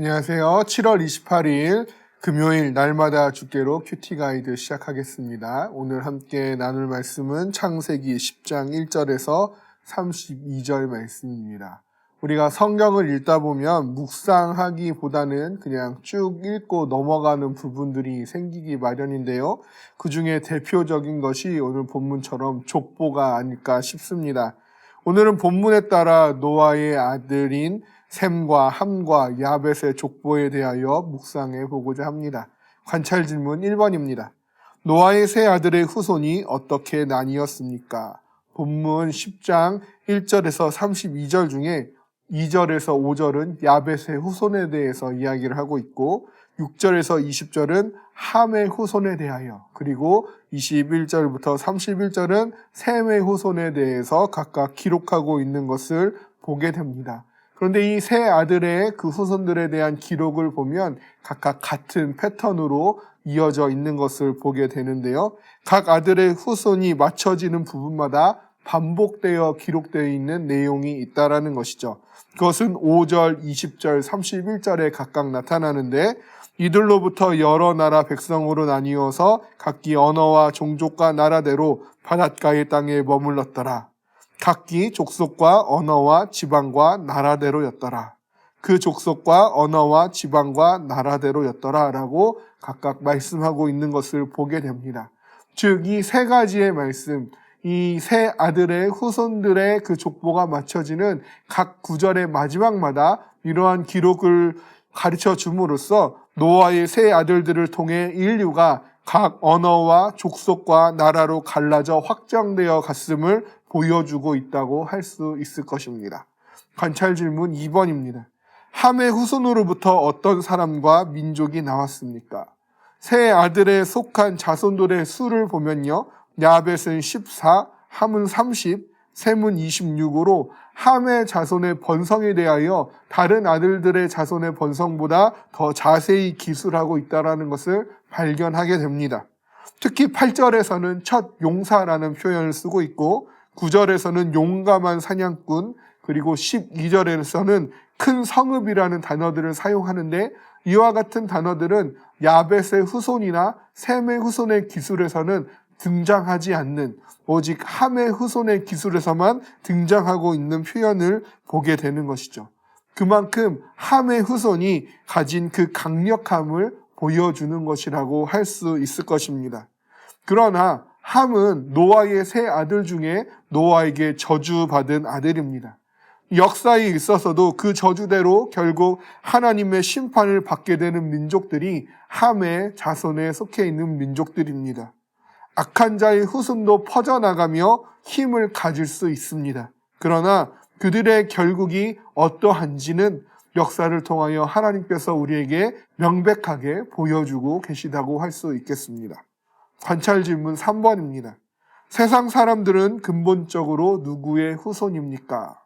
안녕하세요. 7월 28일 금요일 날마다 주께로 큐티 가이드 시작하겠습니다. 오늘 함께 나눌 말씀은 창세기 10장 1절에서 32절 말씀입니다. 우리가 성경을 읽다 보면 묵상하기보다는 그냥 쭉 읽고 넘어가는 부분들이 생기기 마련인데요. 그 중에 대표적인 것이 오늘 본문처럼 족보가 아닐까 싶습니다. 오늘은 본문에 따라 노아의 아들인 셈과 함과 야벳의 족보에 대하여 묵상해 보고자 합니다. 관찰 질문 1번입니다. 노아의 세 아들의 후손이 어떻게 나뉘었습니까? 본문 10장 1절에서 32절 중에 2절에서 5절은 야벳의 후손에 대해서 이야기를 하고 있고 6절에서 20절은 함의 후손에 대하여, 그리고 21절부터 31절은 셈의 후손에 대해서 각각 기록하고 있는 것을 보게 됩니다. 그런데 이 세 아들의 그 후손들에 대한 기록을 보면 각각 같은 패턴으로 이어져 있는 것을 보게 되는데요. 각 아들의 후손이 맞춰지는 부분마다 반복되어 기록되어 있는 내용이 있다라는 것이죠. 그것은 5절, 20절, 31절에 각각 나타나는데 이들로부터 여러 나라 백성으로 나뉘어서 각기 언어와 종족과 나라대로 바닷가의 땅에 머물렀더라. 각기 족속과 언어와 지방과 나라대로였더라. 그 족속과 언어와 지방과 나라대로였더라 라고 각각 말씀하고 있는 것을 보게 됩니다. 즉, 이 세 가지의 말씀, 이 세 아들의 후손들의 그 족보가 맞춰지는 각 구절의 마지막마다 이러한 기록을 가르쳐 줌으로써 노아의 세 아들들을 통해 인류가 각 언어와 족속과 나라로 갈라져 확장되어 갔음을 보여주고 있다고 할 수 있을 것입니다. 관찰 질문 2번입니다. 함의 후손으로부터 어떤 사람과 민족이 나왔습니까? 세 아들에 속한 자손들의 수를 보면요. 야벳은 14, 함은 30, 셈은 26으로 함의 자손의 번성에 대하여 다른 아들들의 자손의 번성보다 더 자세히 기술하고 있다는 것을 발견하게 됩니다. 특히 8절에서는 첫 용사라는 표현을 쓰고 있고 9절에서는 용감한 사냥꾼, 그리고 12절에서는 큰 성읍이라는 단어들을 사용하는데 이와 같은 단어들은 야벳의 후손이나 셈의 후손의 기술에서는 등장하지 않는, 오직 함의 후손의 기술에서만 등장하고 있는 표현을 보게 되는 것이죠. 그만큼 함의 후손이 가진 그 강력함을 보여주는 것이라고 할 수 있을 것입니다. 그러나 함은 노아의 세 아들 중에 노아에게 저주받은 아들입니다. 역사에 있어서도 그 저주대로 결국 하나님의 심판을 받게 되는 민족들이 함의 자손에 속해 있는 민족들입니다. 악한 자의 후손도 퍼져나가며 힘을 가질 수 있습니다. 그러나 그들의 결국이 어떠한지는 역사를 통하여 하나님께서 우리에게 명백하게 보여주고 계시다고 할 수 있겠습니다. 관찰 질문 3번입니다. 세상 사람들은 근본적으로 누구의 후손입니까?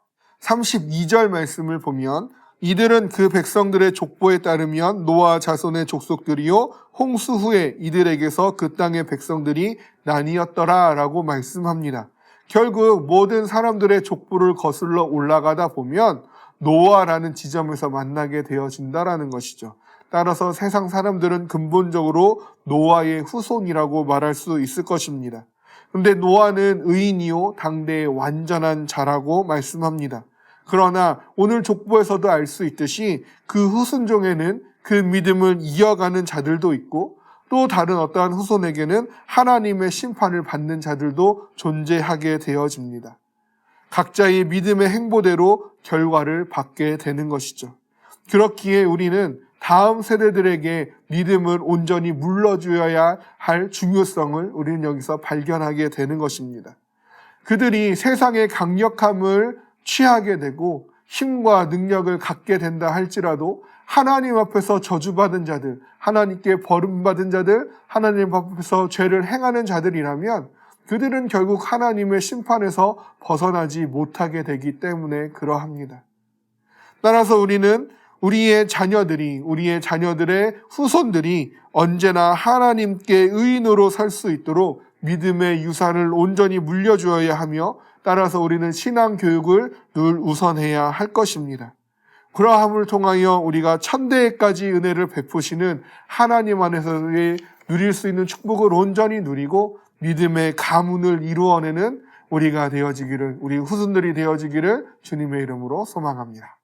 32절 말씀을 보면 이들은 그 백성들의 족보에 따르면 노아 자손의 족속들이요 홍수 후에 이들에게서 그 땅의 백성들이 나뉘었더라 라고 말씀합니다. 결국 모든 사람들의 족보를 거슬러 올라가다 보면 노아라는 지점에서 만나게 되어진다라는 것이죠. 따라서 세상 사람들은 근본적으로 노아의 후손이라고 말할 수 있을 것입니다. 그런데 노아는 의인이요 당대의 완전한 자라고 말씀합니다. 그러나 오늘 족보에서도 알 수 있듯이 그 후손 중에는 그 믿음을 이어가는 자들도 있고 또 다른 어떠한 후손에게는 하나님의 심판을 받는 자들도 존재하게 되어집니다. 각자의 믿음의 행보대로 결과를 받게 되는 것이죠. 그렇기에 우리는 다음 세대들에게 믿음을 온전히 물려주어야 할 중요성을 우리는 여기서 발견하게 되는 것입니다. 그들이 세상의 강력함을 취하게 되고 힘과 능력을 갖게 된다 할지라도 하나님 앞에서 저주받은 자들, 하나님께 버림받은 자들, 하나님 앞에서 죄를 행하는 자들이라면 그들은 결국 하나님의 심판에서 벗어나지 못하게 되기 때문에 그러합니다. 따라서 우리는 우리의 자녀들의 후손들이 언제나 하나님께 의인으로 살 수 있도록 믿음의 유산을 온전히 물려주어야 하며 따라서 우리는 신앙 교육을 늘 우선해야 할 것입니다. 그러함을 통하여 우리가 천대까지 은혜를 베푸시는 하나님 안에서의 누릴 수 있는 축복을 온전히 누리고 믿음의 가문을 이루어내는 우리가 되어지기를, 우리 후손들이 되어지기를 주님의 이름으로 소망합니다.